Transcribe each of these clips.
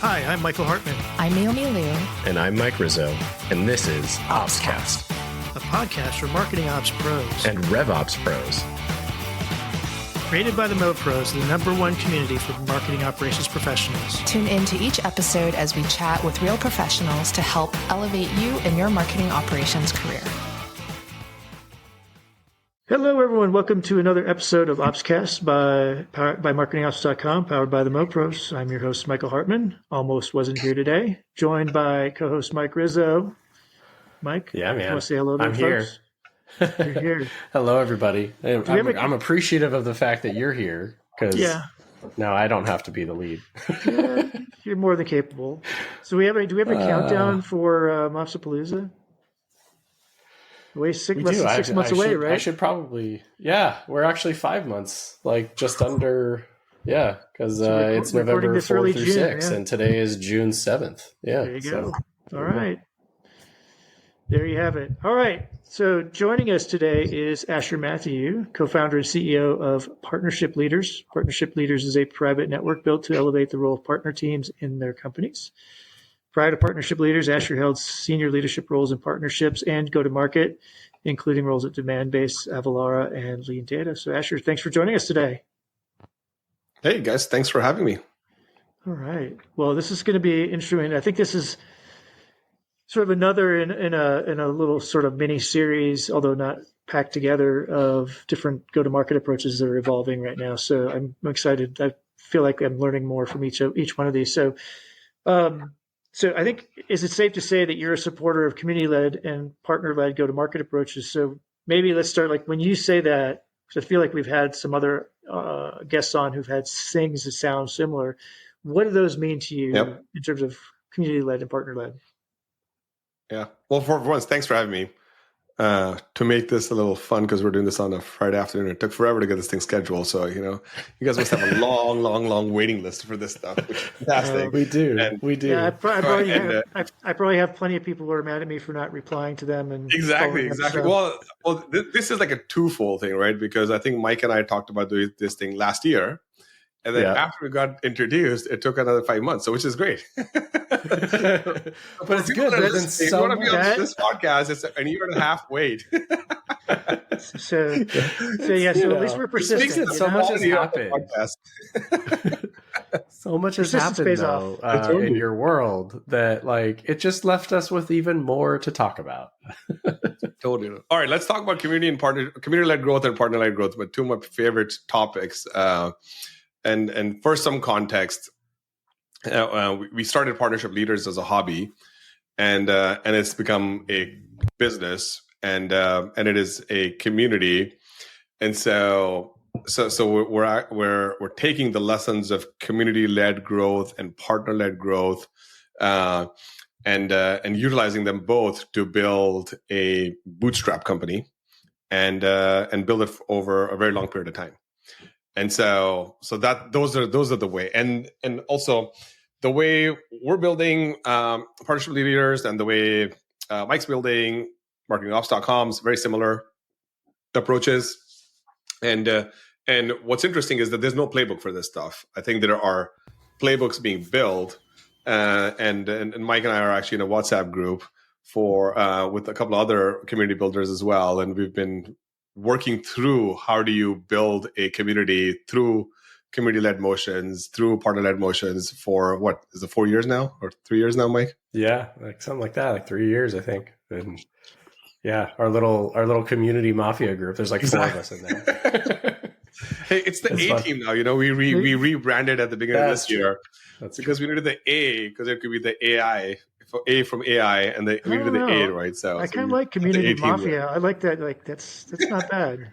Hi, I'm Michael Hartman, I'm Naomi Liu. And I'm Mike Rizzo, and this is OpsCast, a podcast for marketing ops pros. and RevOps pros. Created by the Mo Pros, the #1 community for marketing operations professionals. Tune in to each episode as we chat with real professionals to help elevate you in your marketing operations career. Hello, everyone. Welcome to another episode of OpsCast by marketingops.com, powered by the Mo Pros. I'm your host, Michael Hartman. Almost wasn't here today. Joined by co-host Mike Rizzo. Mike, Yeah, man. you want to say hello to I'm the folks? You're here. Hello, everybody. I'm appreciative of the fact that you're here because now I don't have to be the lead. Yeah, you're more than capable. So do we have a countdown for Mopsapalooza? Less than 6 months away, right? I should probably, we're actually 5 months, like just under, because it's November 4th through 6th, and today is June 7th. Yeah. There you go. All right. There you have it. All right. So joining us today is Asher Mathew, co-founder and CEO of Partnership Leaders. Partnership Leaders is a private network built to elevate the role of partner teams in their companies. Prior to Partnership Leaders, Asher held senior leadership roles in partnerships and go-to-market, including roles at Demandbase, Avalara, and Lean Data. So Asher, thanks for joining us today. Hey, guys. Thanks for having me. All right. Well, this is going to be interesting. I think this is sort of another in a little sort of mini series, although not packed together, of different go-to-market approaches that are evolving right now. So I'm excited. I feel like I'm learning more from each one of these. So I think, is it safe to say that you're a supporter of community-led and partner-led go-to-market approaches? So maybe let's start, like, when you say that, because I feel like we've had some other guests on who've had things that sound similar. What do those mean to you in terms of community-led and partner-led? Yeah. Well, for once, thanks for having me. To make this a little fun, because we're doing this on a Friday afternoon. It took forever to get this thing scheduled. So, you guys must have a long waiting list for this stuff, which is fantastic. We do. Yeah, I probably have plenty of people who are mad at me for not replying to them. And Exactly. Well, this is like a twofold thing, right? Because I think Mike and I talked about doing this thing last year. And then after we got introduced, it took another 5 months, so which is great. But it's good. If you want to be on this podcast, it's a year and a half wait. So at least we're persistent. So much has happened. So much has happened, though, in your world that, like, it just left us with even more to talk about. Totally. All right, let's talk about community-led growth and partner-led growth, but two of my favorite topics. And for some context, we started Partnership Leaders as a hobby, and it's become a business, and it is a community, and so we're taking the lessons of community-led growth and partner-led growth, and utilizing them both to build a bootstrap company, and build it over a very long period of time. And so that those are the way, and also the way we're building Partnership Leaders and the way Mike's building marketingops.com is very similar approaches. And what's interesting is that there's no playbook for this stuff. I think there are playbooks being built, and Mike and I are actually in a WhatsApp group with a couple of other community builders as well, and we've been working through how do you build a community through community-led motions, through partner-led motions for what is it, 4 years now or 3 years now, Mike? Yeah, like something like that, like 3 years, I think. And our little community mafia group. There's like 4 of us in there. Hey, it's the A team now. We rebranded at the beginning of this year. That's because we needed the A, because it could be the AI. A from AI, and we needed the A, right? So I kind of like community mafia. I like that. Like that's not bad.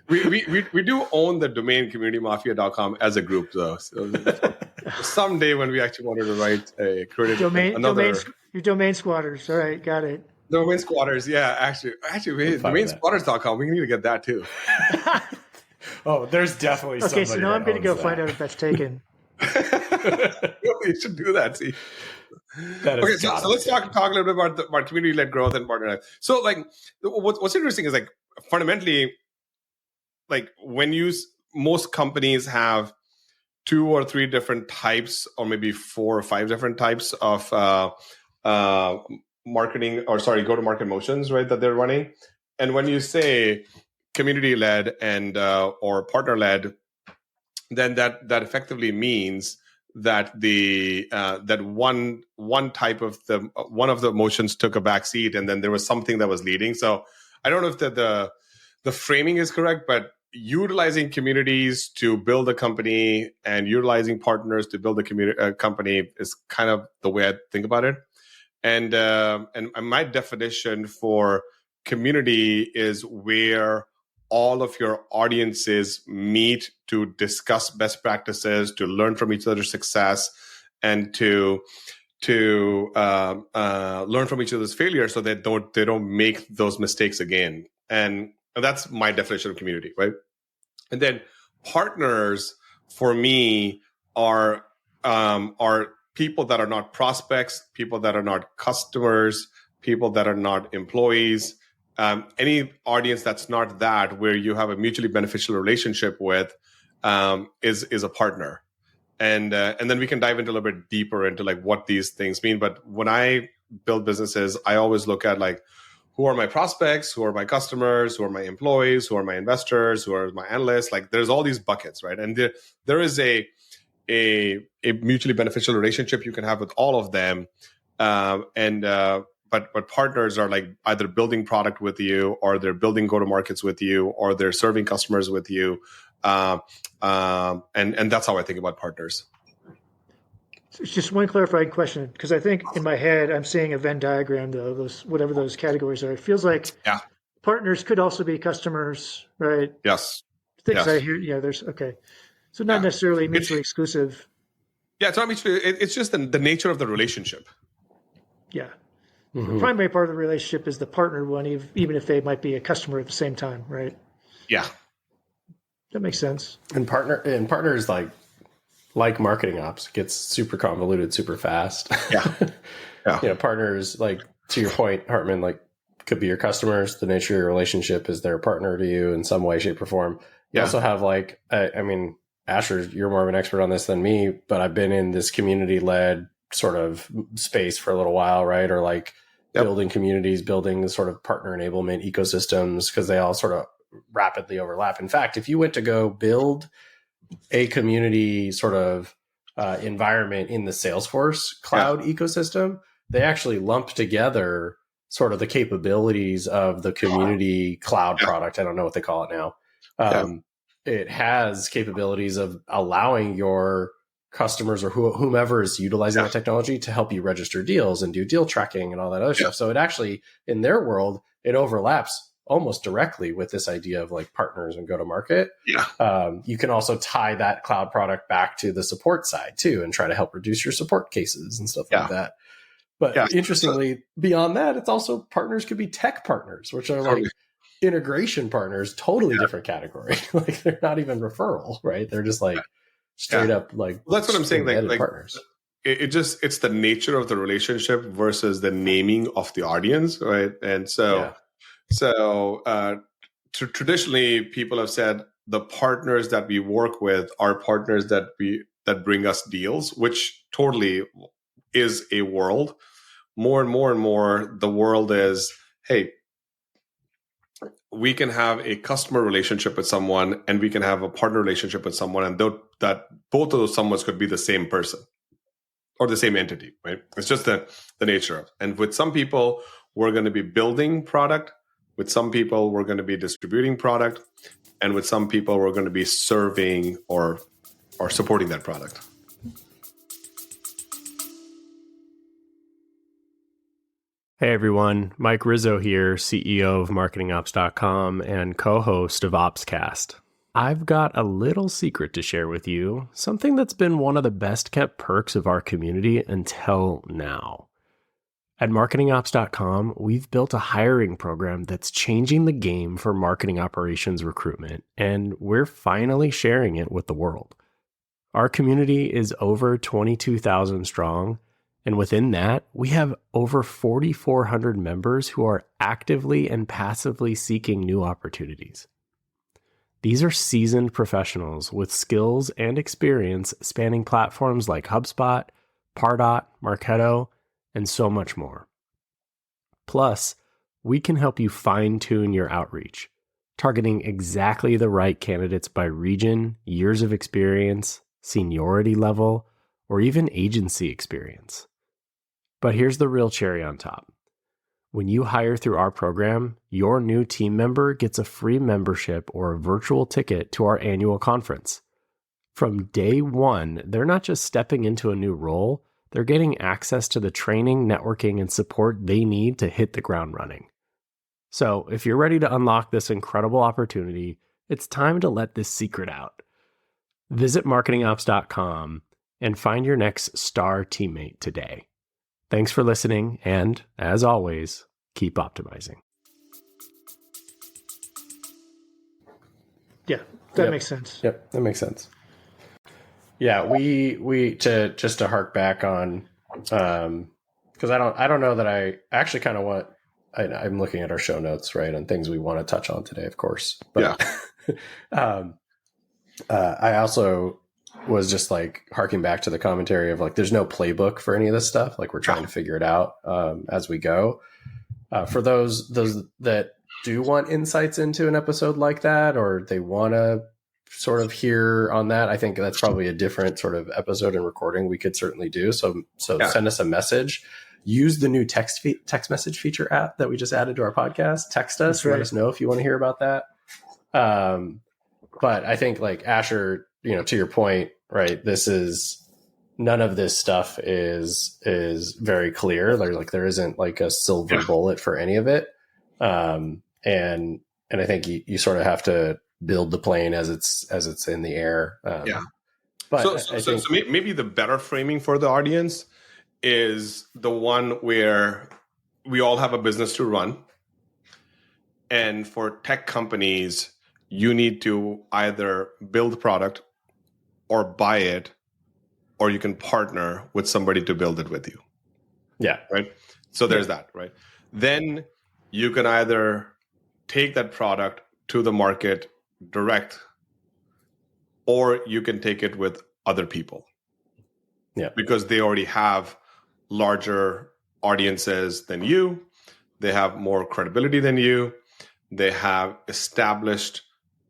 we do own the domain communitymafia.com as a group, though. So someday when we actually wanted to write a creative your domain squatters. All right, got it. Domain squatters, yeah. Actually, domainsquatters.com. We need to get that too. Oh, there's definitely okay. So now I'm going to go find out if that's taken. You should do that. See. Okay, so let's talk a little bit about community-led growth and partner-led. So, like, what's interesting is, like, fundamentally, like, when most companies have 2 or 3 different types, or maybe 4 or 5 different types of go-to-market motions, right, that they're running. And when you say community-led and or partner-led, then that effectively means that that one type of one of the motions took a back seat, and then there was something that was leading. So I don't know if the framing is correct, but utilizing communities to build a company and utilizing partners to build a company is kind of the way I think about it. And my definition for community is where all of your audiences meet to discuss best practices, to learn from each other's success, and to learn from each other's failures, so that they don't make those mistakes again. And that's my definition of community, right? And then partners for me are people that are not prospects, people that are not customers, people that are not employees. Any audience that's not that, where you have a mutually beneficial relationship with, is a partner. And then we can dive into a little bit deeper into like what these things mean. But when I build businesses, I always look at like, who are my prospects, who are my customers, who are my employees, who are my investors, who are my analysts. Like there's all these buckets, right? And there is a mutually beneficial relationship you can have with all of them. But partners are like either building product with you, or they're building go-to-markets with you, or they're serving customers with you. And that's how I think about partners. It's just one clarifying question, because I think in my head I'm seeing a Venn diagram, though, whatever those categories are. It feels like partners could also be customers, right? Yes. Things I hear, there's okay. So not necessarily mutually exclusive. Yeah, it's not mutually. It's just the nature of the relationship. Yeah. Mm-hmm. The primary part of the relationship is the partner one, even if they might be a customer at the same time, right? Yeah. That makes sense. And partners like marketing ops gets super convoluted super fast. Yeah. Partners, like to your point, Hartman, like could be your customers. The nature of your relationship is they're a partner to you in some way, shape, or form. You also have like, I mean, Asher, you're more of an expert on this than me, but I've been in this community-led sort of space for a little while, right? Or like building communities, building the sort of partner enablement ecosystems, because they all sort of rapidly overlap. In fact, if you went to go build a community sort of environment in the Salesforce cloud ecosystem, they actually lump together sort of the capabilities of the community cloud product. I don't know what they call it now. It has capabilities of allowing your customers or whomever is utilizing that technology to help you register deals and do deal tracking and all that other stuff. So it actually, in their world, it overlaps almost directly with this idea of like partners and go to market. You can also tie that cloud product back to the support side too, and try to help reduce your support cases and stuff like that. But interestingly, beyond that, it's also partners could be tech partners, which are like integration partners, totally different category. Like they're not even referral, right? They're just like straight up like, well, that's what I'm saying. Like partners. It's the nature of the relationship versus the naming of the audience, right? And so traditionally people have said the partners that we work with are partners that bring us deals, which totally is a world. More and more and more, the world is, hey, we can have a customer relationship with someone and we can have a partner relationship with someone, and that both of those someones could be the same person or the same entity, right? It's just the nature of it. And with some people, we're going to be building product. With some people, we're going to be distributing product. And with some people, we're going to be serving or supporting that product. Hey everyone, Mike Rizzo here, CEO of MarketingOps.com and co-host of OpsCast. I've got a little secret to share with you, something that's been one of the best kept perks of our community until now. At MarketingOps.com, we've built a hiring program that's changing the game for marketing operations recruitment, and we're finally sharing it with the world. Our community is over 22,000 strong, and within that, we have over 4,400 members who are actively and passively seeking new opportunities. These are seasoned professionals with skills and experience spanning platforms like HubSpot, Pardot, Marketo, and so much more. Plus, we can help you fine-tune your outreach, targeting exactly the right candidates by region, years of experience, seniority level, or even agency experience. But here's the real cherry on top. When you hire through our program, your new team member gets a free membership or a virtual ticket to our annual conference. From day one, they're not just stepping into a new role, they're getting access to the training, networking, and support they need to hit the ground running. So if you're ready to unlock this incredible opportunity, it's time to let this secret out. Visit marketingops.com and find your next star teammate today. Thanks for listening, and as always, keep optimizing. Yeah, that makes sense. Yep, that makes sense. Yeah, we to hark back on, because I don't know that I actually kind of want. I'm looking at our show notes, right, and things we want to touch on today, of course. But I also was just like harking back to the commentary of like, there's no playbook for any of this stuff. Like we're trying to figure it out as we go. For those that do want insights into an episode like that, or they want to sort of hear on that, I think that's probably a different sort of episode and recording we could certainly do. So send us a message. Use the new text message feature app that we just added to our podcast. Text us, let us know if you want to hear about that. But I think like Asher, to your point, right? None of this stuff is very clear. There isn't like a silver bullet for any of it. And I think you sort of have to build the plane as it's in the air. But so maybe the better framing for the audience is the one where we all have a business to run. And for tech companies, you need to either build the product or buy it, or you can partner with somebody to build it with you. Yeah. Right. So there's that, right? Then you can either take that product to the market direct, or you can take it with other people. Yeah. Because they already have larger audiences than you. They have more credibility than you. They have established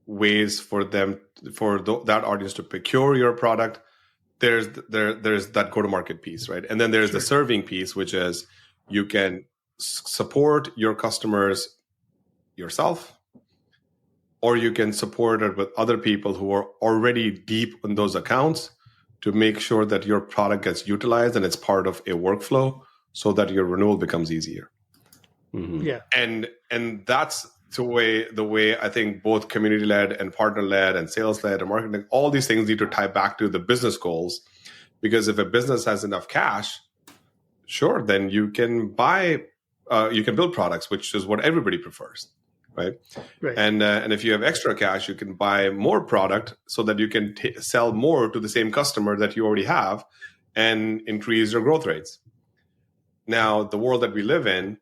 ways for them, that audience to procure your product. There's that go-to-market piece, right? And then there's the serving piece, which is you can support your customers yourself, or you can support it with other people who are already deep in those accounts to make sure that your product gets utilized and it's part of a workflow so that your renewal becomes easier. Mm-hmm. Yeah. And that's the way I think both community-led and partner-led and sales-led and marketing, all these things need to tie back to the business goals. Because if a business has enough cash, sure, then you can you can build products, which is what everybody prefers, right? And if you have extra cash, you can buy more product so that you can sell more to the same customer that you already have and increase your growth rates. Now, the world that we live in,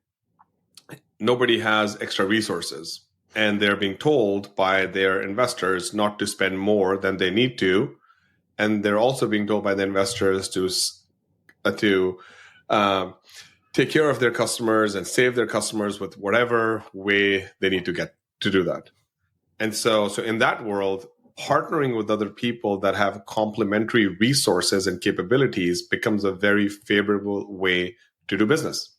nobody has extra resources, and they're being told by their investors not to spend more than they need to. And they're also being told by the investors to take care of their customers and save their customers with whatever way they need to get to do that. And so in that world, partnering with other people that have complementary resources and capabilities becomes a very favorable way to do business.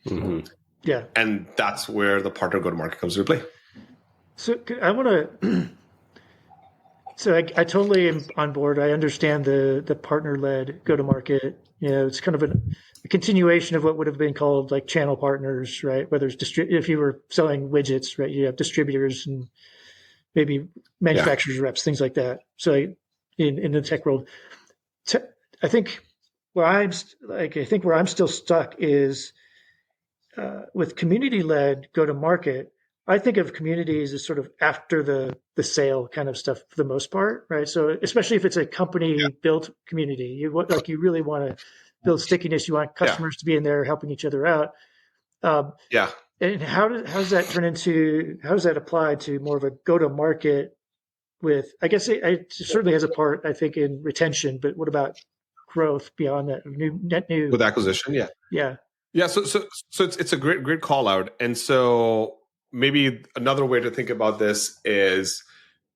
Mm-hmm. Yeah. And that's where the partner go-to-market comes into play. So I want to, so I totally am on board. I understand the partner-led go-to-market. It's kind of a continuation of what would have been called like channel partners, right? Whether it's if you were selling widgets, right? You have distributors and maybe manufacturers reps, things like that. So in the tech world, I think where I'm still stuck is with community-led go-to-market. I think of communities as sort of after the sale kind of stuff for the most part, right? So especially if it's a company-built community, you really want to build stickiness. You want customers to be in there helping each other out. And how does that apply to more of a go-to-market with, I guess it certainly has a part, I think, in retention, but what about growth beyond that? Net new. With acquisition, yeah. Yeah. So it's a great call out. And so maybe another way to think about this is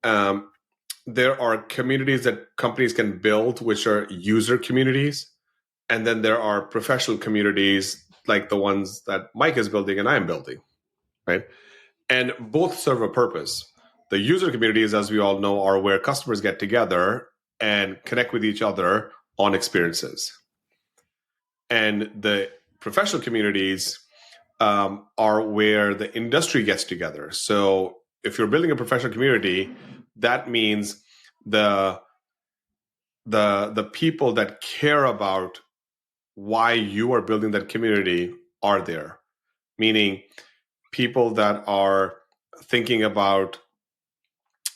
there are communities that companies can build, which are user communities. And then there are professional communities like the ones that Mike is building and I'm building, right? And both serve a purpose. The user communities, as we all know, are where customers get together and connect with each other on experiences. And the professional communities are where the industry gets together. So if you're building a professional community, that means the people that care about why you are building that community are there. Meaning people that are thinking about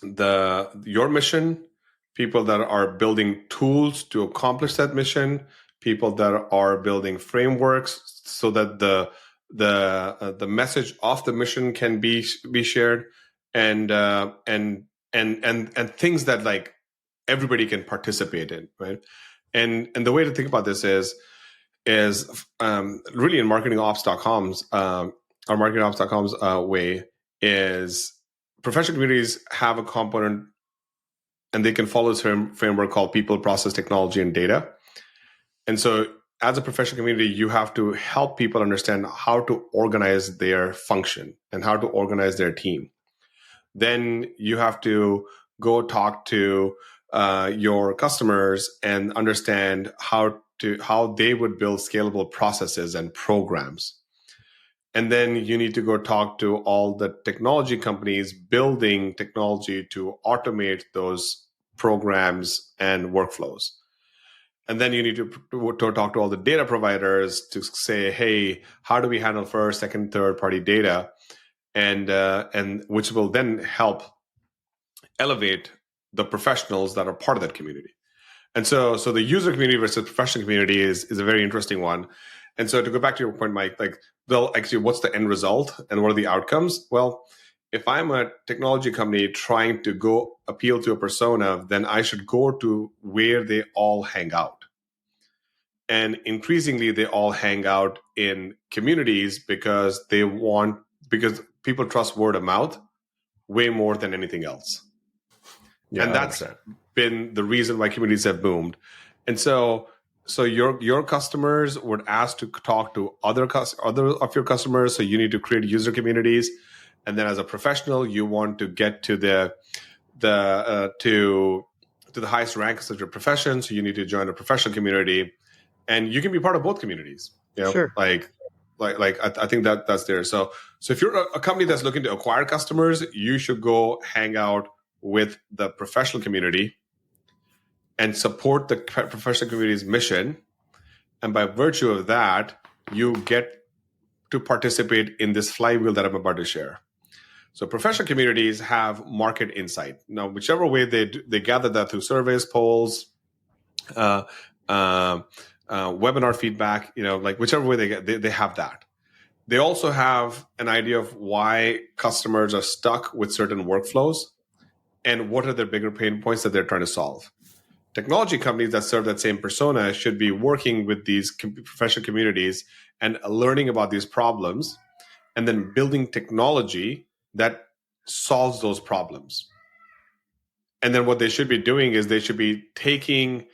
your mission, people that are building tools to accomplish that mission, people that are building frameworks so that the message of the mission can be shared, and things that like everybody can participate in, right? And the way to think about this is really in marketingops.com's our marketingops.com's way is professional communities have a component and they can follow this framework called people, process, technology, and data. And so as a professional community, you have to help people understand how to organize their function and how to organize their team. Then you have to go talk to your customers and understand how they would build scalable processes and programs. And then you need to go talk to all the technology companies building technology to automate those programs and workflows. And then you need to talk to all the data providers to say, hey, how do we handle first, second, third party data? And which will then help elevate the professionals that are part of that community. And so the user community versus professional community is a very interesting one. And so to go back to your point, Mike, like, well, actually, what's the end result and what are the outcomes? Well, if I'm a technology company trying to go appeal to a persona, then I should go to where they all hang out. And increasingly, they all hang out in communities because people trust word of mouth way more than anything else. Yeah, and that's been the reason why communities have boomed. And so your customers would ask to talk to other of your customers. So you need to create user communities. And then as a professional, you want to get to the highest ranks of your profession. So you need to join a professional community. And you can be part of both communities. You know, sure. I think that's there. So if you're a company that's looking to acquire customers, you should go hang out with the professional community and support the professional community's mission. And by virtue of that, you get to participate in this flywheel that I'm about to share. So professional communities have market insight. Now, whichever way they gather that through surveys, polls, webinar feedback, like whichever way they have that. They also have an idea of why customers are stuck with certain workflows and what are their bigger pain points that they're trying to solve. Technology companies that serve that same persona should be working with these professional communities and learning about these problems and then building technology that solves those problems. And then what they should be doing is they should be taking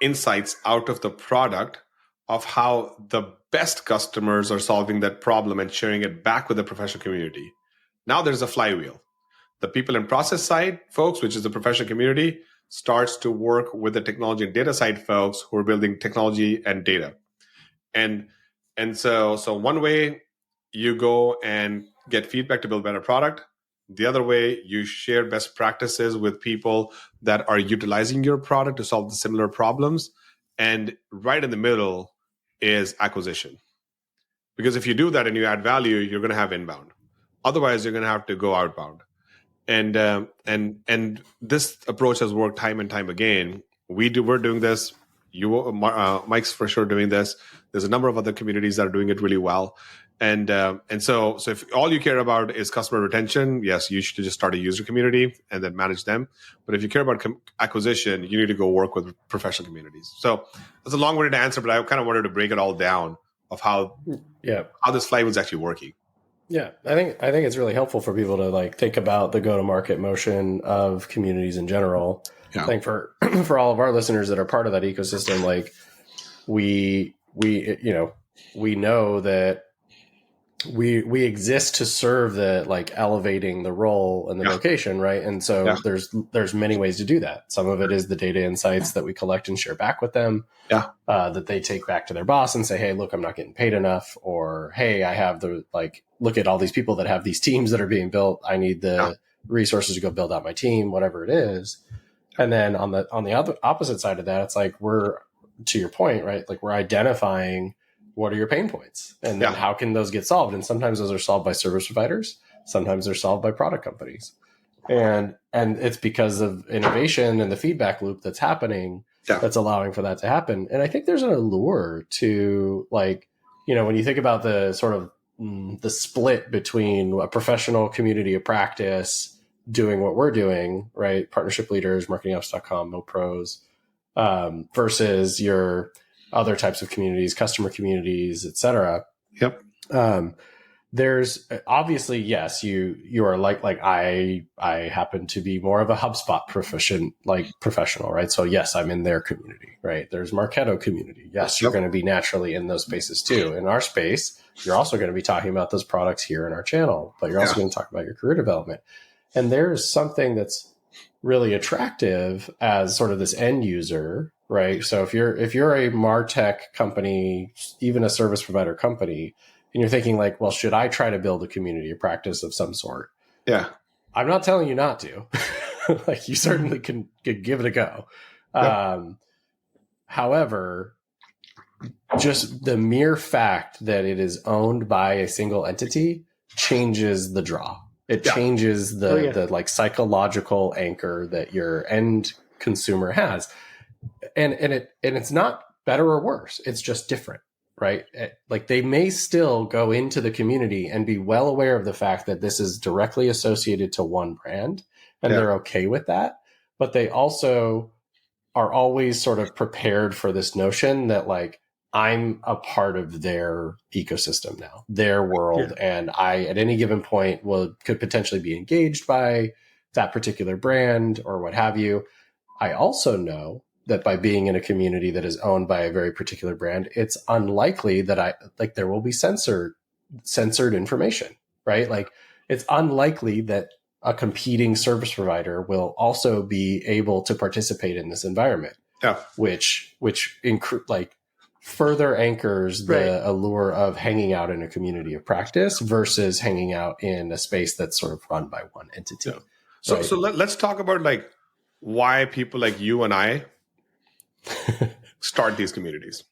insights out of the product of how the best customers are solving that problem and sharing it back with the professional community. Now there's a flywheel. The people and process side folks, which is the professional community, starts to work with the technology and data side folks who are building technology and data. And so one way you go and get feedback to build better product. The other way, you share best practices with people that are utilizing your product to solve the similar problems. And right in the middle is acquisition. Because if you do that and you add value, you're going to have inbound. Otherwise, you're going to have to go outbound. And this approach has worked time and time again. We're doing this. Mike's for sure doing this. There's a number of other communities that are doing it really well. And so if all you care about is customer retention, yes, you should just start a user community and then manage them. This if you care about acquisition, you need to go work with professional communities. So that's a long-winded answer, but I kind of wanted to break it all down of how this flywheel is actually working. Yeah, I think it's really helpful for people to like think about the go-to-market motion of communities in general. Yeah. I think for all of our listeners that are part of that ecosystem, like we know that we exist to serve the like elevating the role and the location, right? And so there's many ways to do that. Some of it is the data insights that we collect and share back with them, that they take back to their boss and say, hey, look, I'm not getting paid enough, or hey, I have look at all these people that have these teams that are being built. I need the resources to go build out my team, whatever it is. And then on the other opposite side of that, it's like we're, to your point, right? Like we're identifying what are your pain points and then how can those get solved? And sometimes those are solved by service providers. Sometimes they're solved by product companies. And it's because of innovation and the feedback loop that's happening that's allowing for that to happen. And I think there's an allure to like, when you think about the sort of the split between a professional community of practice doing what we're doing, right? Partnership leaders, marketingops.com, no pros, versus your other types of communities, customer communities, et cetera. Yep. There's obviously, yes, you are like I happen to be more of a HubSpot professional, right? So yes, I'm in their community, right? There's Marketo community. Yes, you're going to be naturally in those spaces too. In our space, you're also going to be talking about those products here in our channel, but you're also going to talk about your career development. And there's something that's really attractive as sort of this end user, right? So if you're a MarTech company, even a service provider company, and you're thinking like, well, should I try to build a community of practice of some sort? Yeah. I'm not telling you not to. Like you certainly can give it a go. Yep. However, just the mere fact that it is owned by a single entity changes the draw. It changes the like psychological anchor that your end consumer has. And it's not better or worse. It's just different, right? Like they may still go into the community and be well aware of the fact that this is directly associated to one brand and they're okay with that. But they also are always sort of prepared for this notion that like, I'm a part of their ecosystem now, their world. And I, at any given point could potentially be engaged by that particular brand or what have you. I also know that by being in a community that is owned by a very particular brand, it's unlikely that there will be censored information, right? Like it's unlikely that a competing service provider will also be able to participate in this environment, which further anchors the allure of hanging out in a community of practice versus hanging out in a space that's sort of run by one entity. So let's talk about like why people like you and I start these communities.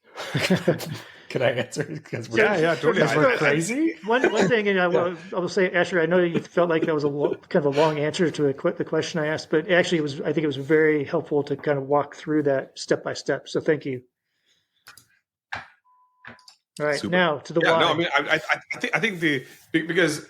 Can I answer? Because totally. We're crazy. One thing, and I will say, Asher, I know you felt like that was kind of a long answer to the question I asked, but actually, I think it was very helpful to kind of walk through that step by step. So thank you. All right, super. Now to the why. No, I mean, I think because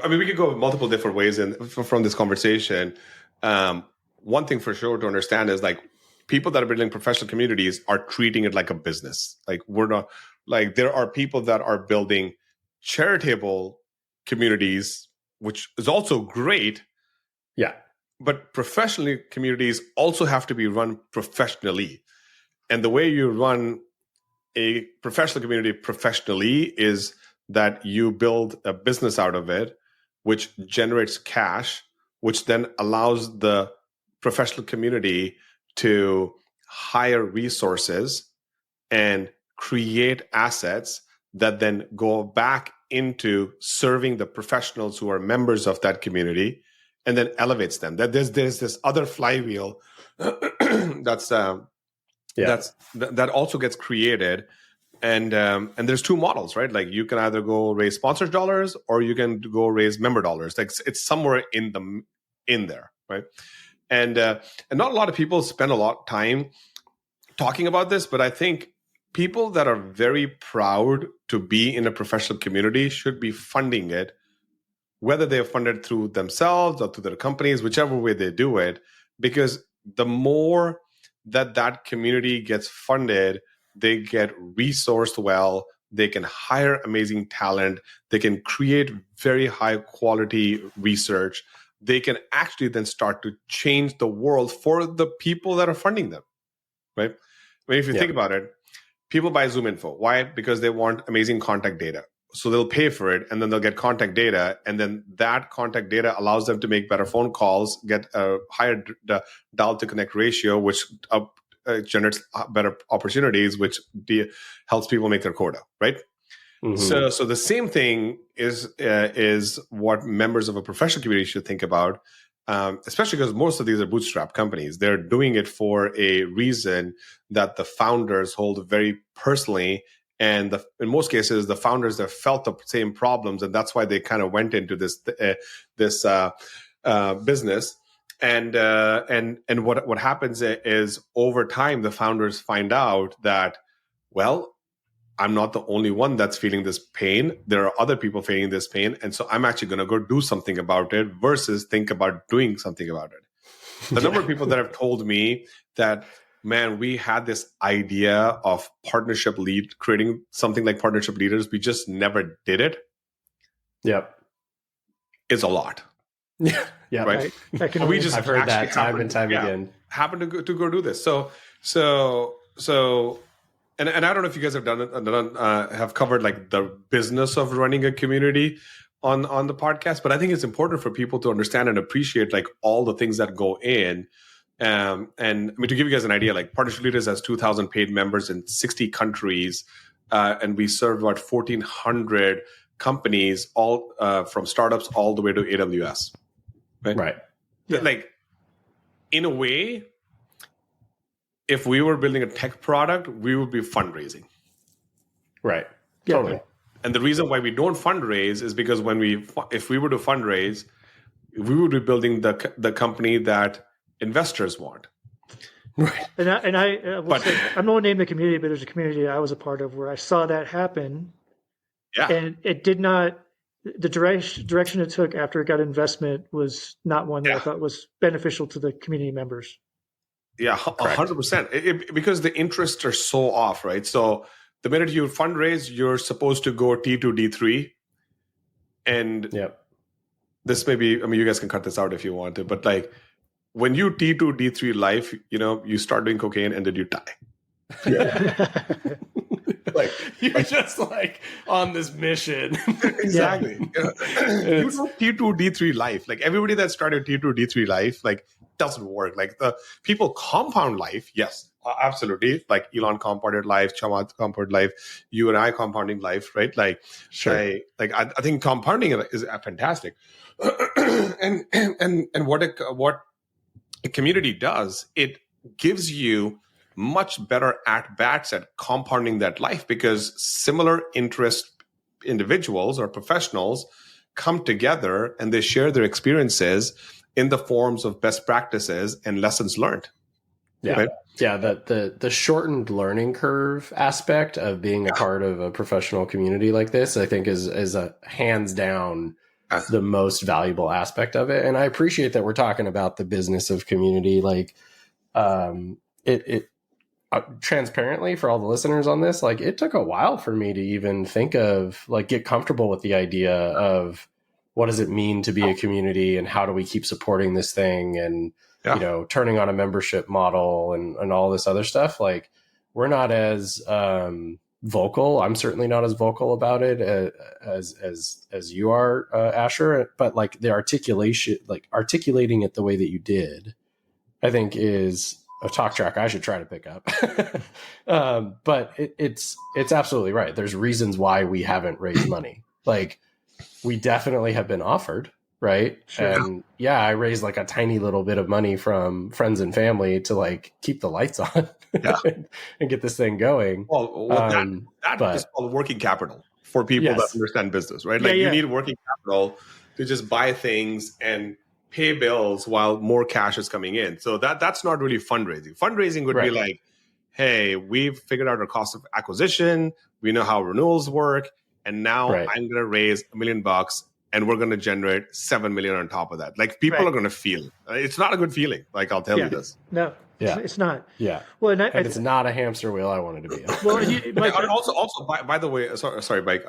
we could go multiple different ways from this conversation. One thing for sure to understand is like people that are building professional communities are treating it like a business. Like we're not like there are people that are building charitable communities, which is also great. Yeah, but professional communities also have to be run professionally, and the way you run a professional community professionally is that you build a business out of it, which generates cash, which then allows the professional community to hire resources and create assets that then go back into serving the professionals who are members of that community and then elevates them. That there's this other flywheel that also gets created, and there's two models, right? Like you can either go raise sponsors dollars or you can go raise member dollars. Like it's somewhere in there, right? And not a lot of people spend a lot of time talking about this, but I think people that are very proud to be in a professional community should be funding it, whether they are funded through themselves or through their companies, whichever way they do it, because the more that community gets funded, they get resourced well, they can hire amazing talent, they can create very high quality research, they can actually then start to change the world for the people that are funding them, right? I mean, if you think about it, people buy Zoom Info. Why? Because they want amazing contact data. So they'll pay for it, and then they'll get contact data, and then that contact data allows them to make better phone calls, get a higher dial to connect ratio, which generates better opportunities, which helps people make their quota, right? Mm-hmm. So the same thing is what members of a professional community should think about, especially because most of these are bootstrap companies. They're doing it for a reason that the founders hold very personally. And in most cases, the founders have felt the same problems, and that's why they kind of went into this business. And what happens is over time, the founders find out that, well, I'm not the only one that's feeling this pain. There are other people feeling this pain, and so I'm actually going to go do something about it versus think about doing something about it. The number of people that have told me that, man, we had this idea of creating something like partnership leaders. We just never did it. Yep. It's a lot. Yeah. Yeah. Right. I've heard that time and time again. Happen to go do this. So, and I don't know if you guys have have covered like the business of running a community on the podcast, but I think it's important for people to understand and appreciate like all the things that go in. And I mean, to give you guys an idea, like Partnership Leaders has 2,000 paid members in 60 countries, and we serve about 1,400 companies, all from startups all the way to AWS. Right. Yeah. Like, in a way, if we were building a tech product, we would be fundraising. Right. Yeah. Totally. And the reason why we don't fundraise is because if we were to fundraise, we would be building the company that investors want. Right. And I will say, I'm not going to name the community, but there's a community I was a part of where I saw that happen. Yeah. And it did not, the direction it took after it got investment was not one that I thought was beneficial to the community members. Yeah, 100%. Because the interests are so off, right? So the minute you fundraise, you're supposed to go T2, D3. And this may be, I mean, you guys can cut this out if you want to, but like, when you T2, D3 life, you start doing cocaine and then you die. Yeah. Like you're just like on this mission. Exactly. You know, T2, D3 life. Like everybody that started T2, D3 life, like doesn't work. Like the people compound life. Yes, absolutely. Like Elon compounded life, Chamath compounded life, you and I compounding life, right? Like, sure. I think compounding is fantastic. and what a community does, it gives you much better at-bats at compounding that life because similar interest individuals or professionals come together and they share their experiences in the forms of best practices and lessons learned. Yeah. Right? Yeah. The shortened learning curve aspect of being a part of a professional community like this, I think is a hands down the most valuable aspect of it. And I appreciate that we're talking about the business of community. Like, transparently for all the listeners on this, like it took a while for me to even think of like get comfortable with the idea of what does it mean to be a community and how do we keep supporting this thing and turning on a membership model and all this other stuff. Like we're not as vocal. I'm certainly not as vocal about it as you are, Asher, but like the articulation, like articulating it the way that you did, I think is a talk track I should try to pick up. But it's absolutely right. There's reasons why we haven't raised money. Like we definitely have been offered, right? Sure. And I raised like a tiny little bit of money from friends and family to like keep the lights on and get this thing going. Well that is called working capital for people that understand business, right? Like you need working capital to just buy things and pay bills while more cash is coming in. So that's not really fundraising. Fundraising would be like, hey, we've figured out our cost of acquisition. We know how renewals work. And now I'm going to raise $1 million and we're going to generate 7 million on top of that. Like people are going to feel it. It's not a good feeling. Like I'll tell you this. No, it's not. Yeah. Well, and it's not a hamster wheel I wanted to be in. Well, Mike, also, by the way, sorry, Mike.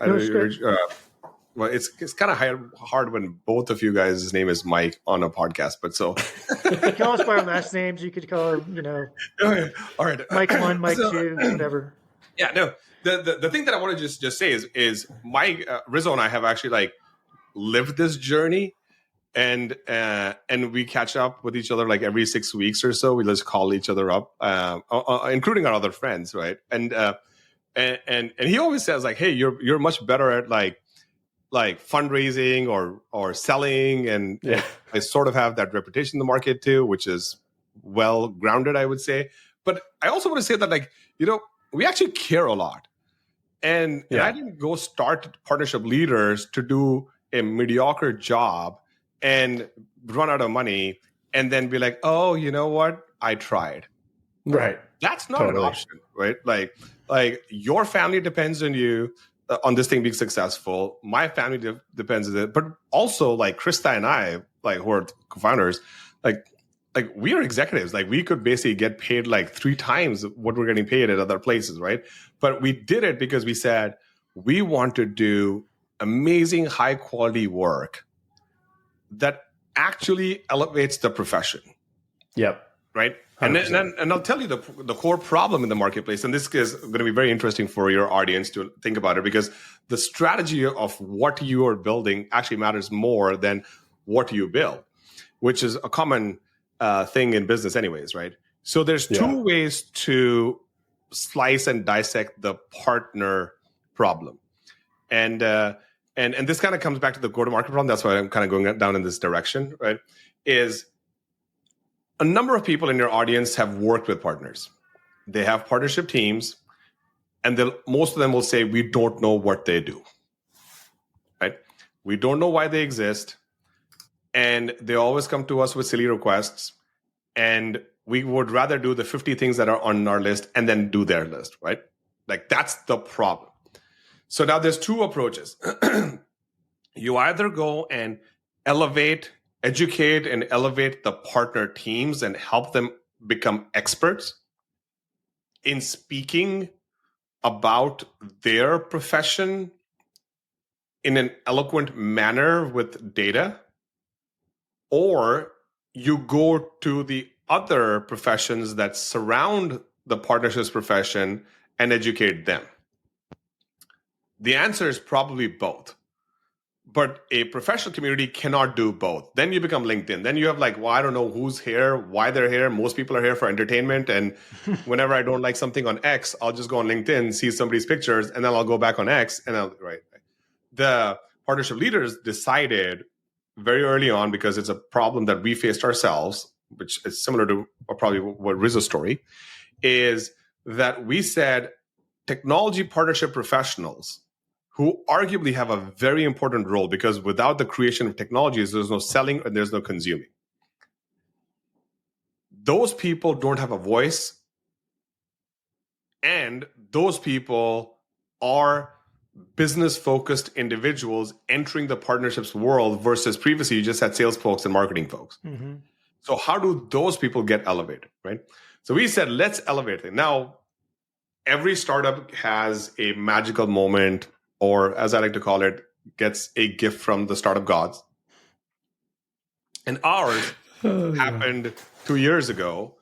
Well, it's kind of hard when both of you guys' name is Mike on a podcast, but so you can call us by our last names. You could call her, all right, Mike 1, Mike 2, whatever. Yeah, no. The thing that I want to just say is Mike Rizzo and I have actually lived this journey, and we catch up with each other like every 6 weeks or so. We just call each other up, including our other friends, right? And he always says like, hey, you're much better at like fundraising or selling, and I sort of have that reputation in the market too, which is well grounded, I would say. But I also want to say that we actually care a lot. And I didn't go start Partnership Leaders to do a mediocre job and run out of money and then be like, oh, you know what? I tried. Right. That's not an option, right? Like your family depends on you on this thing being successful. My family depends on it. But also like Krista and I, who are co-founders, like we are executives. Like we could basically get paid like 3 times what we're getting paid at other places, right? But we did it because we said we want to do amazing high quality work that actually elevates the profession. Yep. Right. 100%. And I'll tell you the core problem in the marketplace, and this is going to be very interesting for your audience to think about it, because the strategy of what you are building actually matters more than what you build, which is a common thing in business anyways, right? So there's 2 ways to slice and dissect the partner problem. And this kind of comes back to the go-to-market problem. That's why I'm kind of going down in this direction, right? Is a number of people in your audience have worked with partners. They have partnership teams, and most of them will say, we don't know what they do, right? We don't know why they exist. And they always come to us with silly requests, and we would rather do the 50 things that are on our list and then do their list, right? Like that's the problem. So now there's 2 approaches. You either go and educate and elevate the partner teams and help them become experts in speaking about their profession in an eloquent manner with data, or you go to the other professions that surround the partnerships profession and educate them. The answer is probably both. But a professional community cannot do both. Then you become LinkedIn. Then you have I don't know who's here, why they're here. Most people are here for entertainment. And whenever I don't like something on X, I'll just go on LinkedIn, see somebody's pictures, and then I'll go back on X. And the Partnership Leaders decided very early on, because it's a problem that we faced ourselves, which is similar to probably what Rizzo's story, is that we said technology partnership professionals who arguably have a very important role, because without the creation of technologies, there's no selling and there's no consuming. Those people don't have a voice, and those people are business-focused individuals entering the partnerships world versus previously you just had sales folks and marketing folks. Mm-hmm. So how do those people get elevated, right? So we said, let's elevate it. Now, every startup has a magical moment, or as I like to call it, gets a gift from the startup gods. And ours happened 2 years ago,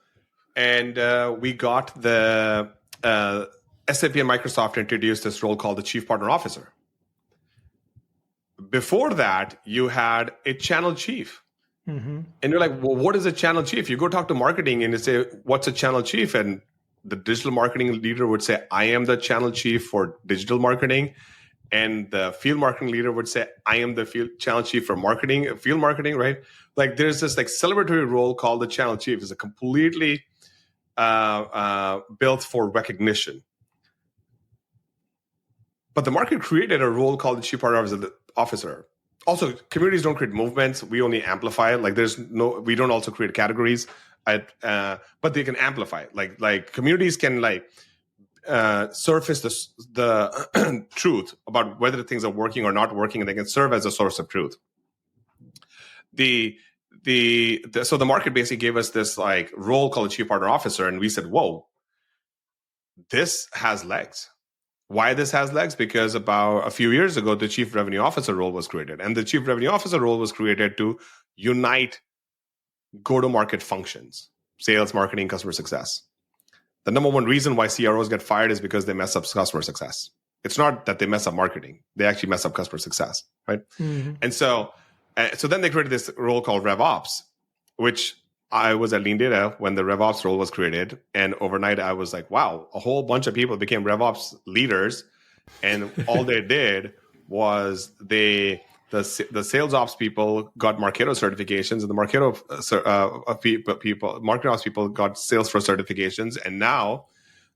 and we got the SAP and Microsoft introduced this role called the Chief Partner Officer. Before that, you had a channel chief. Mm-hmm. And you're like, well, what is a channel chief? You go talk to marketing and you say, what's a channel chief? And the digital marketing leader would say, I am the channel chief for digital marketing. And the field marketing leader would say, I am the field channel chief for marketing, field marketing, right? Like there's this celebratory role called the channel chief. It's a completely built for recognition. But the market created a role called the Chief Partner Officer. Also, communities don't create movements. We only amplify it. We don't also create categories. but they can amplify it. Like communities can surface the truth about whether things are working or not working, and they can serve as a source of truth. So the market basically gave us this like role called Chief Partner Officer, and we said, whoa, this has legs. Why this has legs? Because about a few years ago, the Chief Revenue Officer role was created. And the Chief Revenue Officer role was created to unite go-to-market functions, sales, marketing, customer success. The number one reason why CROs get fired is because they mess up customer success. It's not that they mess up marketing. They actually mess up customer success, right? Mm-hmm. And so then they created this role called RevOps, which I was at Lean Data when the RevOps role was created. And overnight, I was like, wow, a whole bunch of people became RevOps leaders. And all they did was the sales ops people got Marketo certifications, and the Marketo marketing ops people got Salesforce certifications. And now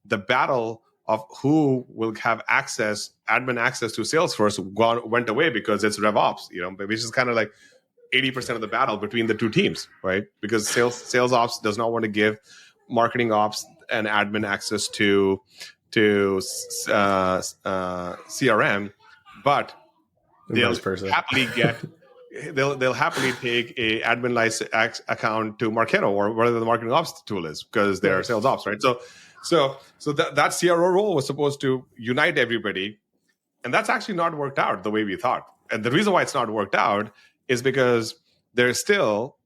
the battle of who will have admin access to Salesforce went away because it's RevOps, which is kind of like 80% of the battle between the two teams, right? Because sales ops does not want to give marketing ops and admin access to CRM, but they'll happily take a admin license account to Marketo or whatever the marketing ops tool is, because they're sales ops, right? So that CRO role was supposed to unite everybody, and that's actually not worked out the way we thought. And the reason why it's not worked out is because there's still,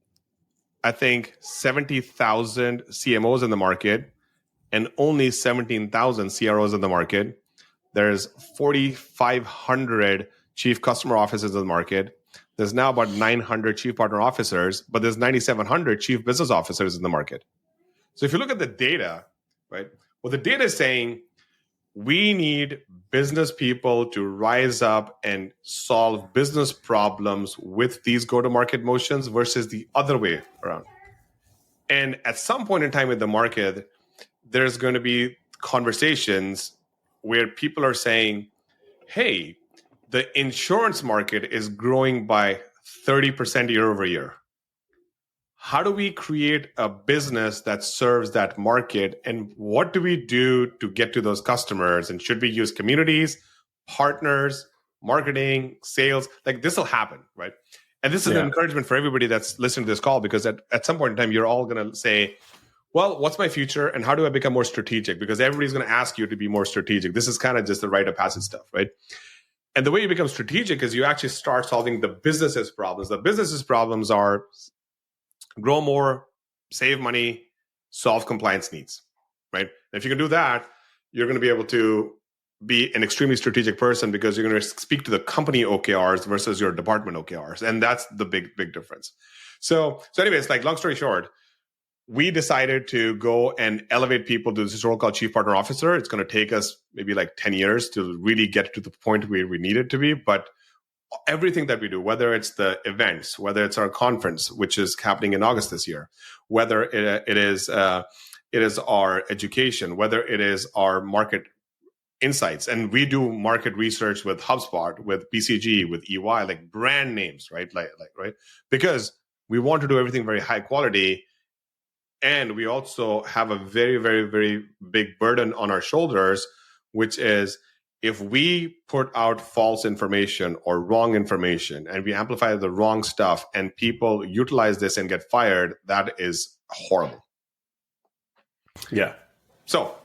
I think, 70,000 CMOs in the market and only 17,000 CROs in the market. There's 4,500 chief customer officers in the market. There's now about 900 chief partner officers, but there's 9,700 chief business officers in the market. So if you look at the data, right, well, the data is saying we need business people to rise up and solve business problems with these go-to-market motions versus the other way around. And at some point in time in the market, there's going to be conversations where people are saying, hey, the insurance market is growing by 30% year over year. How do we create a business that serves that market? And what do we do to get to those customers? And should we use communities, partners, marketing, sales? Like, this will happen, right? And this is an encouragement for everybody that's listening to this call, because at some point in time, you're all going to say, well, what's my future and how do I become more strategic? Because everybody's going to ask you to be more strategic. This is kind of just the rite of passage stuff, right? And the way you become strategic is you actually start solving the business's problems. The business's problems are grow more, save money, solve compliance needs, right? And if you can do that, you're going to be able to be an extremely strategic person, because you're going to speak to the company OKRs versus your department OKRs. And that's the big difference. So anyways, like, long story short, we decided to go and elevate people to this role called Chief Partner Officer. It's going to take us maybe like 10 years to really get to the point where we need it to be. But everything that we do, whether it's the events, whether it's our conference, which is happening in August this year, whether it is our education, whether it is our market insights, and we do market research with HubSpot, with BCG, with EY, like brand names, right? Like right, because we want to do everything very high quality. And we also have a very, very, very big burden on our shoulders, which is, if we put out false information or wrong information and we amplify the wrong stuff and people utilize this and get fired, that is horrible. Yeah. So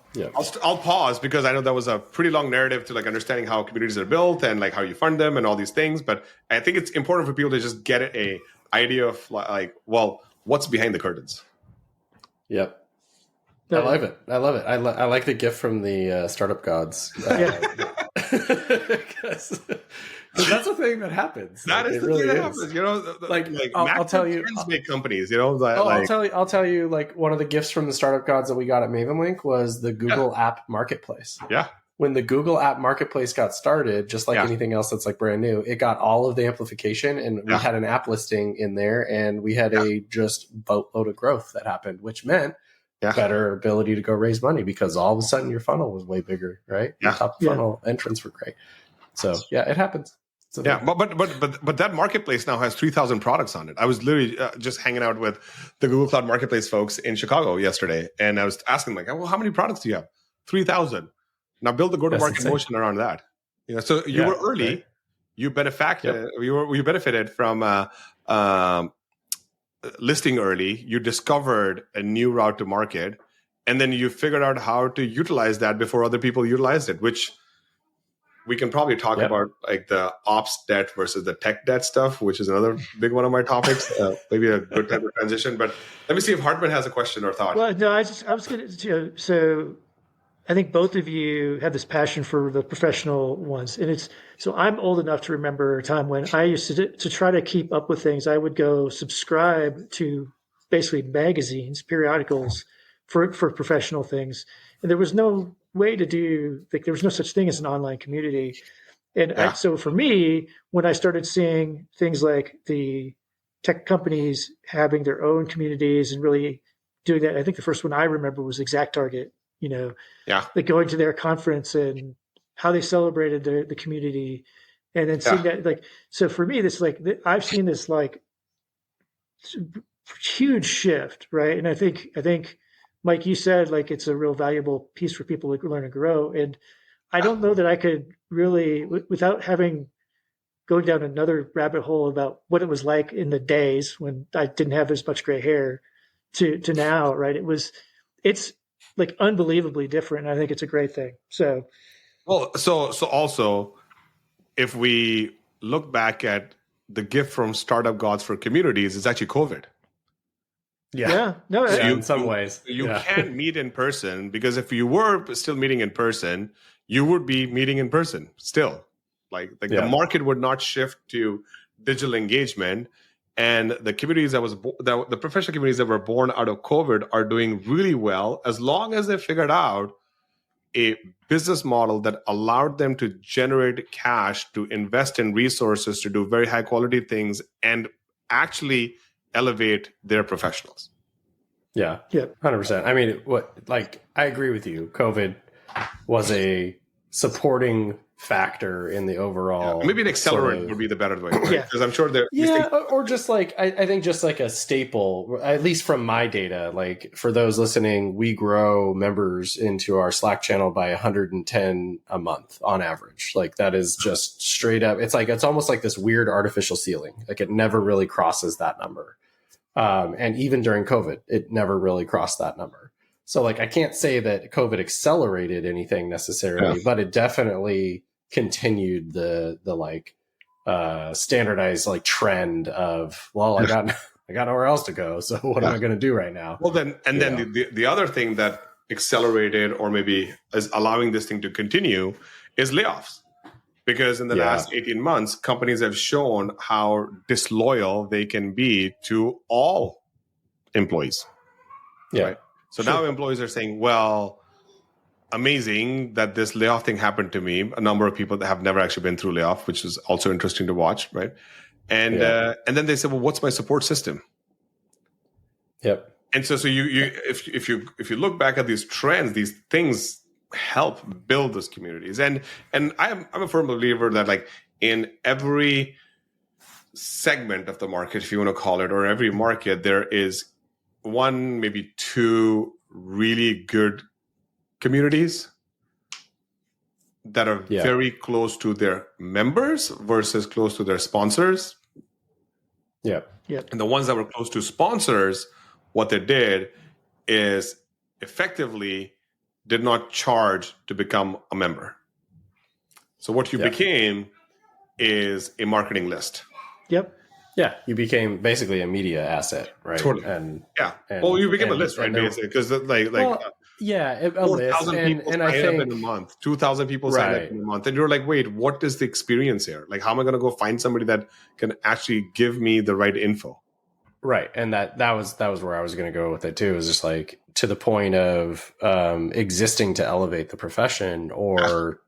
I'll pause, because I know that was a pretty long narrative to like understanding how communities are built and like how you fund them and all these things. But I think it's important for people to just get a idea of like, well, what's behind the curtains. Yep. I love it. I love it. I like the gift from the startup gods. Because that's the thing that happens. That is the thing that happens. You know, like I'll tell you, make companies. You know, I'll tell you. Like, one of the gifts from the startup gods that we got at MavenLink was the Google App Marketplace. Yeah. When the Google App Marketplace got started, just like anything else that's like brand new, it got all of the amplification, and we had an app listing in there, and we had a just boatload of growth that happened, which meant better ability to go raise money, because all of a sudden your funnel was way bigger, right? Your top funnel entrants were great. So it happens. So yeah, but that marketplace now has 3,000 products on it. I was literally just hanging out with the Google Cloud Marketplace folks in Chicago yesterday, and I was asking like, well, how many products do you have? 3,000. Now build the go-to-market motion around that. So you were early. Right. You benefited. You benefited from listing early. You discovered a new route to market, and then you figured out how to utilize that before other people utilized it, which we can probably talk about, like the ops debt versus the tech debt stuff, which is another big one of my topics. Maybe a good type of transition. But let me see if Hartman has a question or thought. Well, no, I was going to. So I think both of you have this passion for the professional ones, and so I'm old enough to remember a time when I used to try to keep up with things. I would go subscribe to basically magazines, periodicals for professional things, and there was no way to do, like, there was no such thing as an online community. And so for me, when I started seeing things like the tech companies having their own communities and really doing that, I think the first one I remember was ExactTarget, like going to their conference and how they celebrated the community, and then seeing that, like, so for me, this, like, I've seen this like huge shift, right? And I think Mike, you said, like, it's a real valuable piece for people to learn and grow. And I don't know that I could really, without going down another rabbit hole about what it was like in the days when I didn't have as much gray hair to now, right? It's like unbelievably different. And I think it's a great thing. So also, if we look back at the gift from startup gods for communities, it's actually COVID. Yeah. No, in some ways. You can't meet in person, because if you were still meeting in person, you would be meeting in person still. Like the market would not shift to digital engagement. And the communities the professional communities that were born out of COVID are doing really well, as long as they figured out a business model that allowed them to generate cash, to invest in resources, to do very high quality things, and actually elevate their professionals. Yeah. 100%. I mean, I agree with you. COVID was a supporting factor in the overall. Maybe an accelerant would be the better way. Right? Because I'm sure there. Or just like, I think just like a staple, at least from my data, like for those listening, we grow members into our Slack channel by 110 a month on average. Like that is just straight up. It's almost like this weird artificial ceiling. Like it never really crosses that number. And even during COVID, it never really crossed that number. So like, I can't say that COVID accelerated anything necessarily, but it definitely continued the standardized like trend of, well, I got nowhere else to go. So what am I going to do right now? Well, then the other thing that accelerated or maybe is allowing this thing to continue is layoffs. Because in the last 18 months, companies have shown how disloyal they can be to all employees. Yeah. Right? So now employees are saying, well, amazing that this layoff thing happened to me. A number of people that have never actually been through layoff, which is also interesting to watch, right? And then they say, well, what's my support system? Yep. And so if you look back at these trends, these things help build those communities. And I'm a firm believer that, like, in every segment of the market, if you want to call it, or every market, there is one, maybe two really good communities that are very close to their members versus close to their sponsors. Yeah. And the ones that were close to sponsors, what they did is effectively did not charge to become a member. So what you became is a marketing list. Yep. Yeah, you became basically a media asset, right? Totally. Well, you became a list, right? Basically, because a list. 4,000 people sign up in a month. 2,000 people sign up in a month, and you're like, wait, what is the experience here? Like, how am I going to go find somebody that can actually give me the right info? Right, and that was where I was going to go with it too. Is just like to the point of existing to elevate the profession, or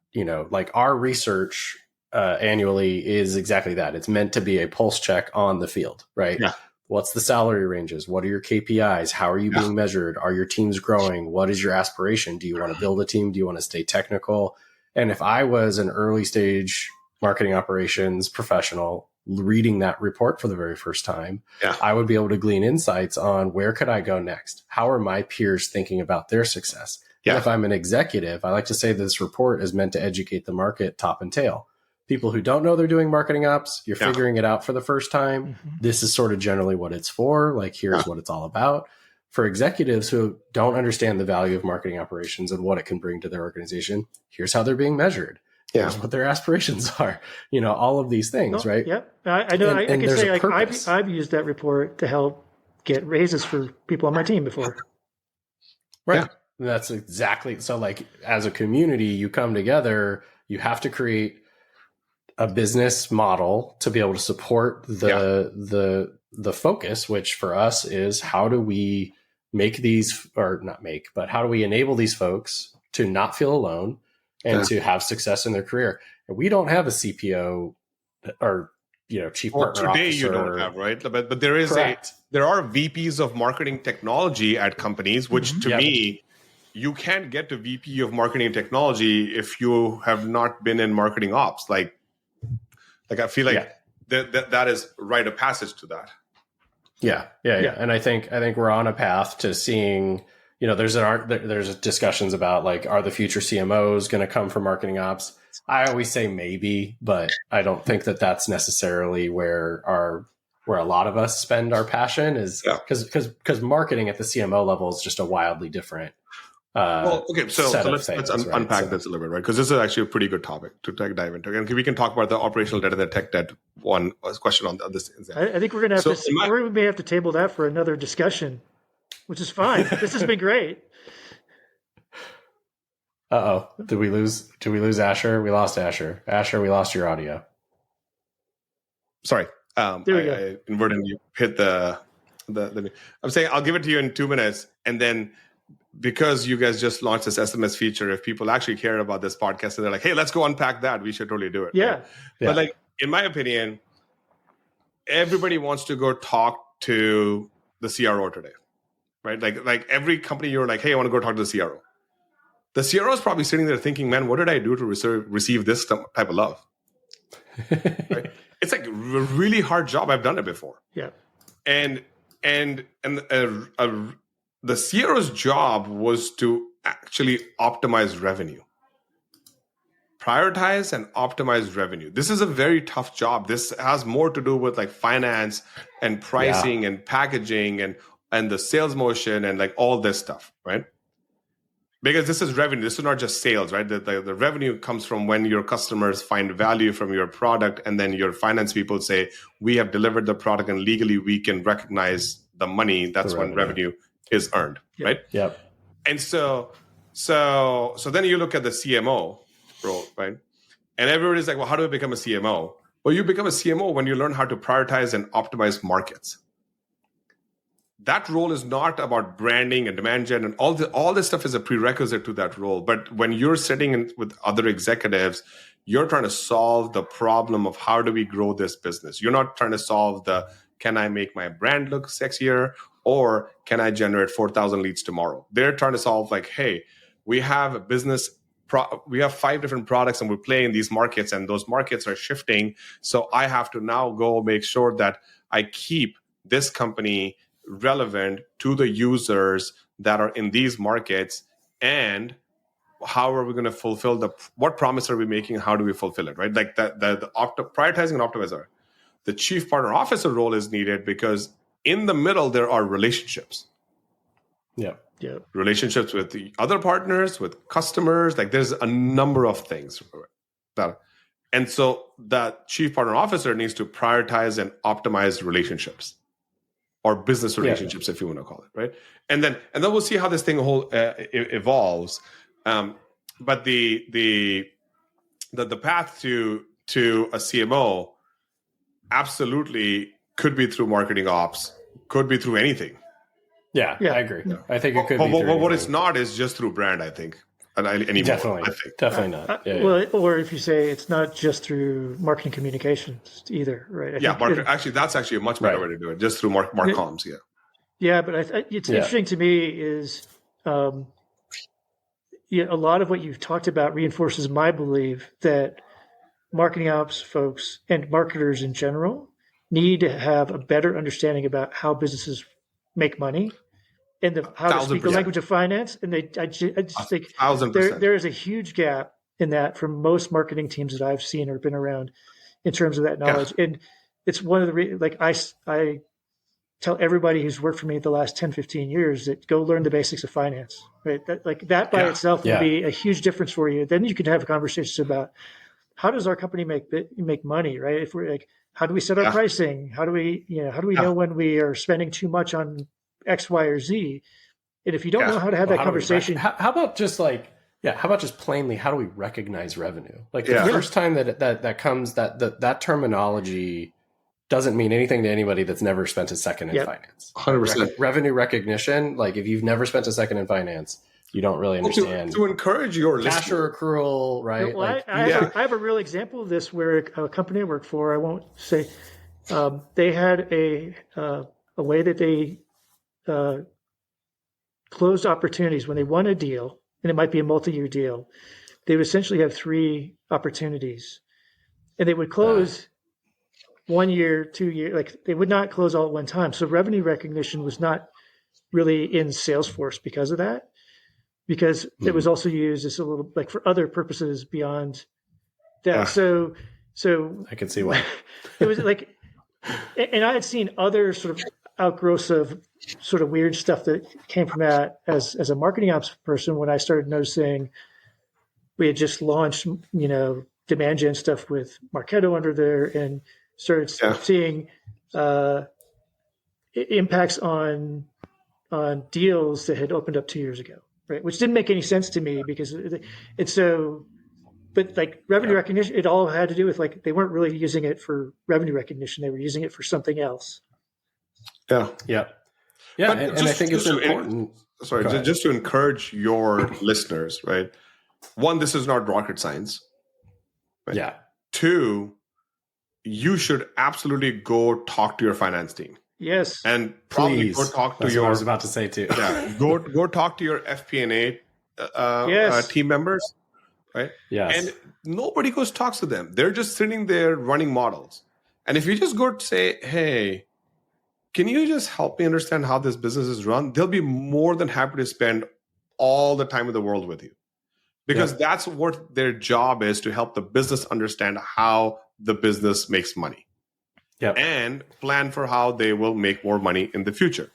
like our research annually is exactly that. It's meant to be a pulse check on the field, right? Yeah. What's the salary ranges? What are your KPIs? How are you being measured? Are your teams growing? What is your aspiration? Do you want to build a team? Do you want to stay technical? And if I was an early stage marketing operations professional reading that report for the very first time, I would be able to glean insights on where could I go next? How are my peers thinking about their success? And if I'm an executive, I like to say this report is meant to educate the market top and tail. People who don't know they're doing marketing ops, you're figuring it out for the first time. This is sort of generally what it's for. Like, here's what it's all about. For executives who don't understand the value of marketing operations and what it can bring to their organization, here's how they're being measured. Here's what their aspirations are. All of these things, right? Yep. I know. And I can say I've used that report to help get raises for people on my team before. Right. Yeah. And that's exactly. So like, as a community, you come together, you have to create a business model to be able to support the focus, which for us is how do we make these, or not make, but how do we enable these folks to not feel alone and to have success in their career? And we don't have a CPO or chief partner today officer. You don't have, right? But there is there are VPs of marketing technology at companies, which to me, you can't get to VP of marketing technology if you have not been in marketing ops. Like I feel like that is rite of passage to that. Yeah. And I think we're on a path to seeing, there's discussions about like, are the future CMOs going to come from marketing ops? I always say maybe, but I don't think that that's necessarily where a lot of us spend our passion is, because marketing at the CMO level is just a wildly different. So let's unpack this a little bit, right? Because this is actually a pretty good topic to dive into. And we can talk about the operational debt and the tech debt one question on this. I think we're going to have we may have to table that for another discussion, which is fine. This has been great. Did we lose Asher? We lost Asher. Asher, we lost your audio. Sorry. There we go. I inadvertently hit the I'm saying I'll give it to you in 2 minutes, and then because you guys just launched this SMS feature, if people actually care about this podcast and they're like, hey, let's go unpack that, we should totally do it. Yeah. Right? But like, in my opinion, everybody wants to go talk to the CRO today, right? Like every company, you're like, hey, I want to go talk to the CRO. The CRO is probably sitting there thinking, man, what did I do to receive this type of love? Right? It's like a really hard job. I've done it before. Yeah. And the CRO's job was to actually optimize revenue. Prioritize and optimize revenue. This is a very tough job. This has more to do with like finance and pricing and packaging and the sales motion and like all this stuff, right? Because this is revenue. This is not just sales, right? The revenue comes from when your customers find value from your product, and then your finance people say, we have delivered the product and legally we can recognize the money. That's when revenue is earned, right? Yep. And so then you look at the CMO role, right? And everybody's like, well, how do I become a CMO? Well, you become a CMO when you learn how to prioritize and optimize markets. That role is not about branding and demand gen, and all this stuff is a prerequisite to that role. But when you're sitting with other executives, you're trying to solve the problem of how do we grow this business. You're not trying to solve can I make my brand look sexier, or can I generate 4,000 leads tomorrow? They're trying to solve like, hey, we have a business, we have 5 different products and we're playing in these markets and those markets are shifting. So I have to now go make sure that I keep this company relevant to the users that are in these markets, and how are we going to fulfill what promise are we making? How do we fulfill it, right? Like the prioritizing and optimizer. The chief partner officer role is needed because in the middle, there are relationships. Yeah. Relationships with the other partners, with customers. Like there's a number of things. And so that chief partner officer needs to prioritize and optimize relationships, or business relationships, if you want to call it, right? And then we'll see how this thing evolves. But the path to a CMO absolutely could be through marketing ops, could be through anything. Yeah, I agree. I think it could be. But what it's not is just through brand, I think. Anymore, Definitely not. Well, or if you say it's not just through marketing communications either, right? That's actually a much better way to do it, just through mark comms. Yeah, but it's interesting to me is a lot of what you've talked about reinforces my belief that marketing ops folks and marketers in general need to have a better understanding about how businesses make money and how to speak the 1000%. language of finance. And I just think 1000%. there is a huge gap in that from most marketing teams that I've seen or been around in terms of that knowledge. Yeah. And it's one of the, like I tell everybody who's worked for me the last 10, 15 years that go learn the basics of finance, right? That by itself will be a huge difference for you. Then you can have conversations about how does our company make money, right? If we're like, how do we set our pricing? How do we know when we are spending too much on X, Y, or Z? And if you don't know how to have that conversation, how about just plainly, how do we recognize revenue? Like the first time that comes, that terminology doesn't mean anything to anybody that's never spent a second in finance. 100%. Revenue recognition, like if you've never spent a second in finance, you don't really understand. To encourage your cash or accrual, right? Well, I have a real example of this where a company I worked for, I won't say, they had a way that they closed opportunities when they won a deal, and it might be a multi-year deal. They would essentially have 3 opportunities, and they would close 1 year, 2 years. Like they would not close all at one time. So revenue recognition was not really in Salesforce because of that. Because it was also used as a little like for other purposes beyond that. So I can see why. It was like, and I had seen other sort of outgrowths of sort of weird stuff that came from that as a marketing ops person when I started noticing we had just launched, demand gen stuff with Marketo under there and started seeing impacts on deals that had opened up 2 years ago. Right, which didn't make any sense to me because it's so. But like revenue recognition, it all had to do with like they weren't really using it for revenue recognition; they were using it for something else. Yeah. And I think it's important. Just to encourage your listeners, right? 1, this is not rocket science. Right? Yeah. 2, you should absolutely go talk to your finance team. Yes, and probably go talk to That's what I was about to say too. Go talk to your FP&A team members, right? Yes, and nobody goes talks to them. They're just sitting there running models. And if you just go say, "Hey, can you just help me understand how this business is run?" They'll be more than happy to spend all the time in the world with you, because that's what their job is, to help the business understand how the business makes money. And plan for how they will make more money in the future.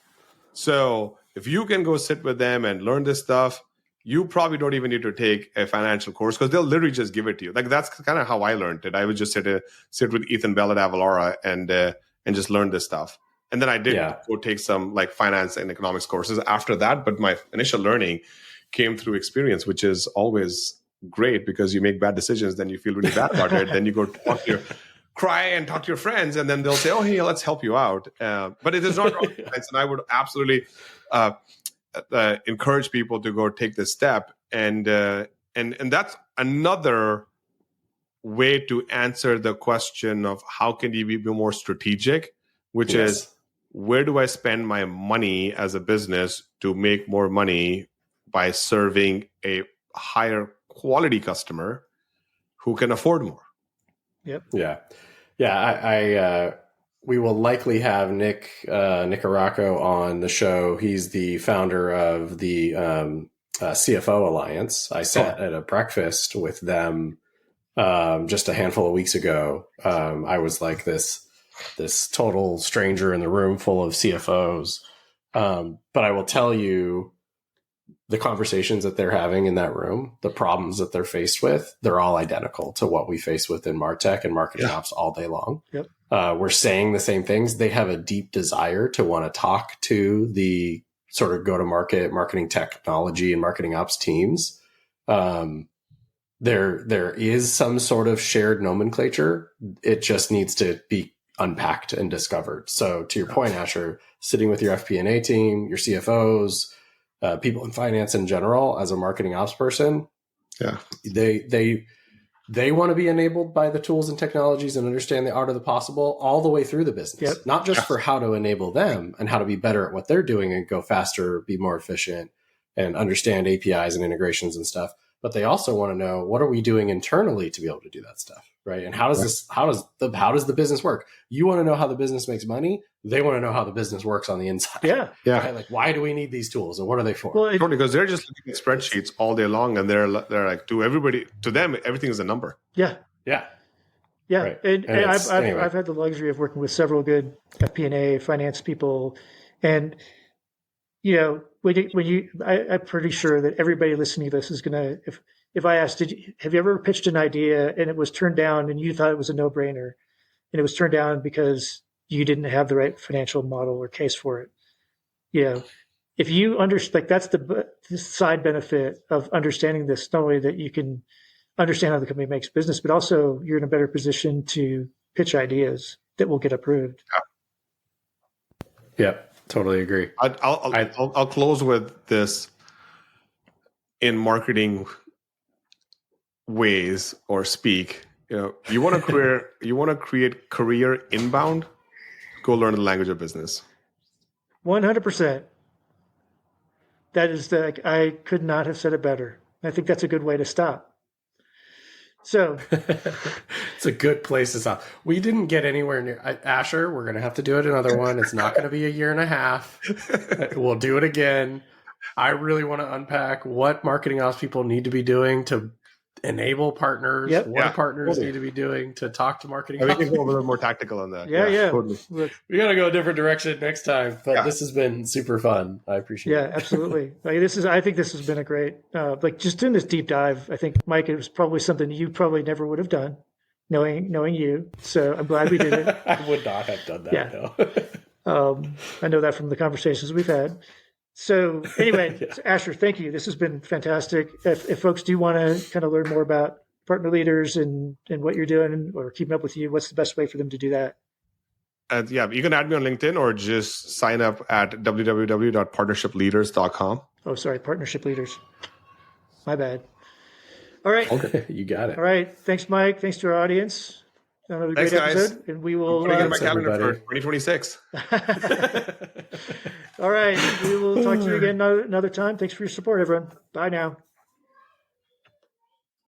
So if you can go sit with them and learn this stuff, you probably don't even need to take a financial course because they'll literally just give it to you. Like that's kind of how I learned it. I would just sit with Ethan Bell at Avalara and just learn this stuff. And then I did go take some like finance and economics courses after that. But my initial learning came through experience, which is always great because you make bad decisions, then you feel really bad about it. Then you go cry and talk to your friends, and then they'll say, "Oh, hey, let's help you out." But it is not rocket science, and I would absolutely encourage people to go take this step. And that's another way to answer the question of how can you be more strategic, which is where do I spend my money as a business to make more money by serving a higher quality customer who can afford more. Yep. I we will likely have Nick Aracco on the show. He's the founder of the CFO Alliance. I sat at a breakfast with them just a handful of weeks ago. I was like this total stranger in the room full of CFOs. But I will tell you, the conversations that they're having in that room, the problems that they're faced with, they're all identical to what we face with in MarTech and marketing ops all day long. Yep. We're saying the same things. They have a deep desire to want to talk to the sort of go-to-market, marketing technology, and marketing ops teams. There is some sort of shared nomenclature. It just needs to be unpacked and discovered. So to your point, Asher, sitting with your FP&A team, your CFOs, people in finance in general, as a marketing ops person, they want to be enabled by the tools and technologies and understand the art of the possible all the way through the business, not just for how to enable them and how to be better at what they're doing and go faster, be more efficient, and understand APIs and integrations and stuff, but they also want to know, what are we doing internally to be able to do that stuff, right? And how does the business work? You want to know how the business makes money. They want to know how the business works on the inside. Yeah. Right? Like, why do we need these tools and what are they for? Well, because they're just looking at spreadsheets all day long, and they're like, to them, everything is a number. Yeah. Yeah. Yeah. Right. And anyway. I've had the luxury of working with several good FP&A finance people, and I'm pretty sure that everybody listening to this is going to, if I asked, have you ever pitched an idea and it was turned down and you thought it was a no-brainer, and it was turned down because you didn't have the right financial model or case for it? If you understand, that's the side benefit of understanding this, not only that you can understand how the company makes business, but also you're in a better position to pitch ideas that will get approved. Yeah. Totally agree. I'll close with this. In marketing ways or speak, you want to create career inbound. Go learn the language of business. 100%. That is I could not have said it better. I think that's a good way to stop. So it's a good place to stop. We didn't get anywhere near Asher. We're going to have to do it another one. It's not going to be a year and a half. We'll do it again. I really want to unpack what marketing ops people need to be doing to enable partners. Yep. What partners need to be doing to talk to marketing We ops. can go a little more tactical on that. Yeah. Totally. We got to go a different direction next time. But this has been super fun. I appreciate it. Yeah, absolutely. I think this has been a great, just doing this deep dive. I think, Mike, it was probably something you probably never would have done, knowing you. So I'm glad we did it. I would not have done that. Yeah. No. I know that from the conversations we've had. So anyway, Asher, thank you. This has been fantastic. If folks do want to kind of learn more about partner leaders and what you're doing or keeping up with you, what's the best way for them to do that? You can add me on LinkedIn or just sign up at www.partnershipleaders.com. Oh, sorry, Partnership Leaders. My bad. All right. Okay, you got it. All right. Thanks, Mike. Thanks to our audience. Another Thanks, great guys. episode. And we will get my calendar for 2026. All right. We will talk to you again another time. Thanks for your support, everyone. Bye now.